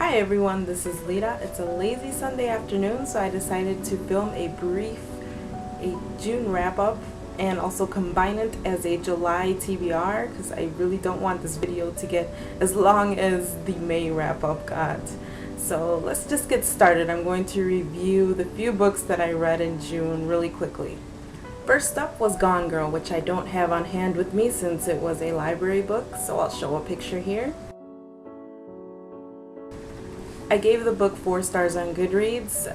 Hi everyone, this is Lita. It's a lazy Sunday afternoon, so I decided to film a June wrap-up and also combine it as a July TBR because I really don't want this video to get as long as the May wrap-up got. So let's just get started. I'm going to review the few books that I read in June really quickly. First up was Gone Girl, which I don't have on hand with me since it was a library book, so I'll show a picture here. I gave the book 4 stars on Goodreads.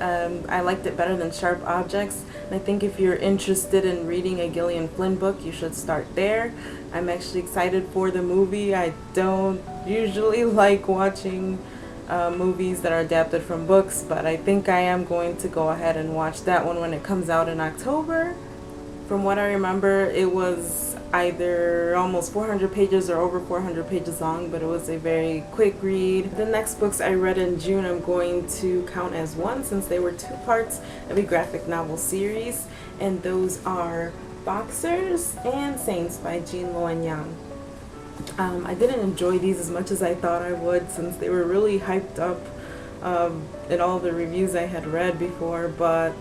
I liked it better than Sharp Objects, and I think if you're interested in reading a Gillian Flynn book, you should start there. I'm actually excited for the movie. I don't usually like watching movies that are adapted from books, but I think I am going to go ahead and watch that one when it comes out in October. From what I remember, it was either almost 400 pages or over 400 pages long, but it was a very quick read. The next books I read in June I'm going to count as one since they were 2 parts of a graphic novel series, and those are Boxers and Saints by Jean Loan Yang. I didn't enjoy these as much as I thought I would since they were really hyped up in all the reviews I had read before, but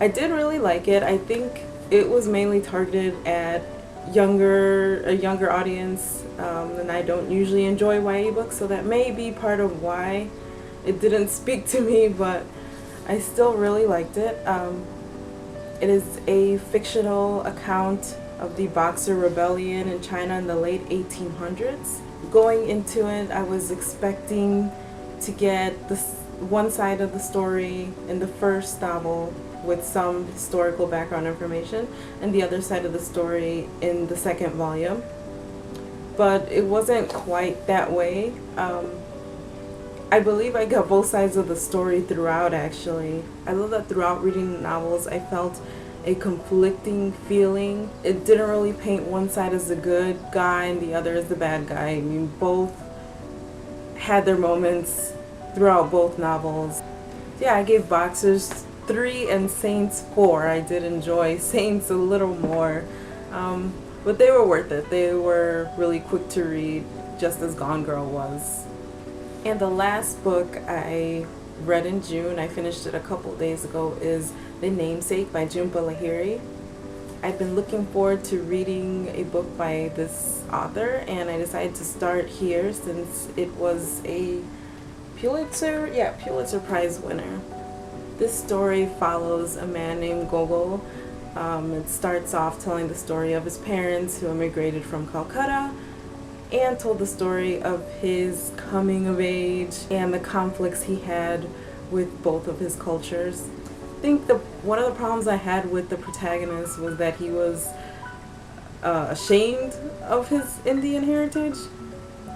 I did really like it. I think it was mainly targeted at a younger audience, and I don't usually enjoy YA books, so that may be part of why it didn't speak to me, but I still really liked it. It is a fictional account of the Boxer Rebellion in China in the late 1800s. Going into it, I was expecting to get this one side of the story in the first novel with some historical background information, and the other side of the story in the second volume. But it wasn't quite that way. I believe I got both sides of the story throughout, actually. I love that throughout reading the novels I felt a conflicting feeling. It didn't really paint one side as the good guy and the other as the bad guy. I mean, both had their moments throughout both novels. Yeah, I gave Boxers 3 and Saints 4. I did enjoy Saints a little more, but they were worth it. They were really quick to read, just as Gone Girl was. And the last book I read in June, I finished it a couple days ago, is The Namesake by Jhumpa Lahiri. I've been looking forward to reading a book by this author, and I decided to start here since it was a Pulitzer Prize winner. This story follows a man named Gogol. It starts off telling the story of his parents who immigrated from Calcutta, and told the story of his coming of age and the conflicts he had with both of his cultures. I think one of the problems I had with the protagonist was that he was ashamed of his Indian heritage.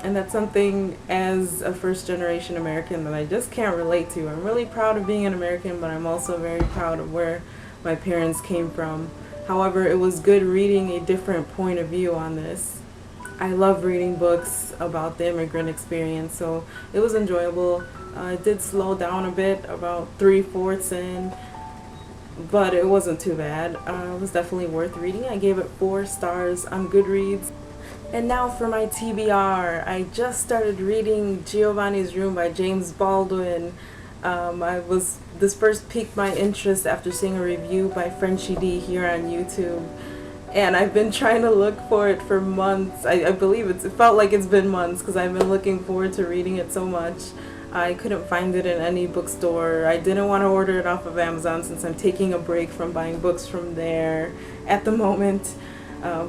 And that's something as a first-generation American that I just can't relate to. I'm really proud of being an American, but I'm also very proud of where my parents came from. However, it was good reading a different point of view on this. I love reading books about the immigrant experience, so it was enjoyable. It did slow down a bit, about 3/4 in, but it wasn't too bad. It was definitely worth reading. I gave it 4 stars on Goodreads. And now for my TBR. I just started reading Giovanni's Room by James Baldwin. This first piqued my interest after seeing a review by Frenchie D here on YouTube. And I've been trying to look for it for months. I believe it felt like it's been months because I've been looking forward to reading it so much. I couldn't find it in any bookstore. I didn't want to order it off of Amazon since I'm taking a break from buying books from there at the moment.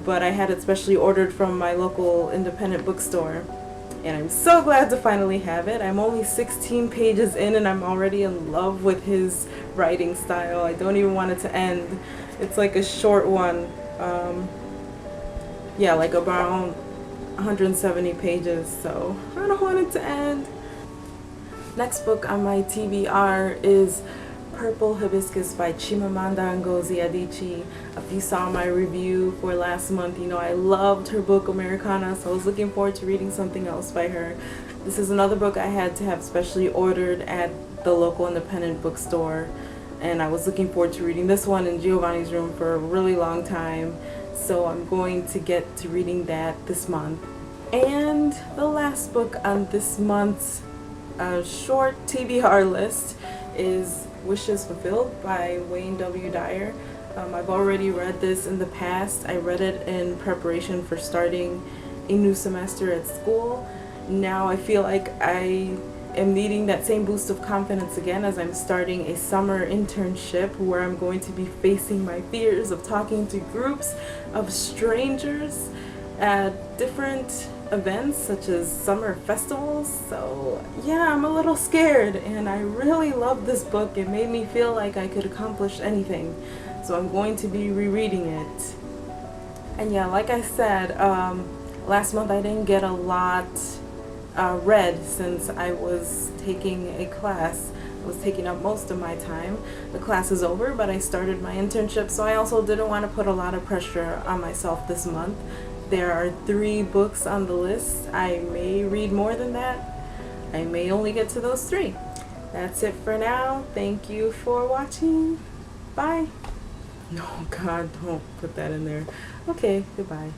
But I had it specially ordered from my local independent bookstore, and I'm so glad to finally have it. I'm only 16 pages in and I'm already in love with his writing style. I don't even want it to end. It's like a short one, yeah, like around 170 pages, so I don't want it to end. Next book on my TBR is Purple Hibiscus by Chimamanda Ngozi Adichie. If you saw my review for last month, you know I loved her book Americana, so I was looking forward to reading something else by her. This is another book I had to have specially ordered at the local independent bookstore, and I was looking forward to reading this one in Giovanni's Room for a really long time, so I'm going to get to reading that this month. And the last book on this month's A short TBR list is Wishes Fulfilled by Wayne W. Dyer. I've already read this in the past. I read it in preparation for starting a new semester at school. Now I feel like I am needing that same boost of confidence again as I'm starting a summer internship where I'm going to be facing my fears of talking to groups of strangers at different events such as summer festivals. So yeah, I'm a little scared, and I really love this book. It made me feel like I could accomplish anything. So I'm going to be rereading it. And yeah, like I said, last month I didn't get a lot read since I was taking a class. I was taking up most of my time. The class is over, but I started my internship, so I also didn't want to put a lot of pressure on myself this month. There are 3 books on the list. I may read more than that. I may only get to those 3. That's it for now. Thank you for watching. Bye. No, God, don't put that in there. Okay, goodbye.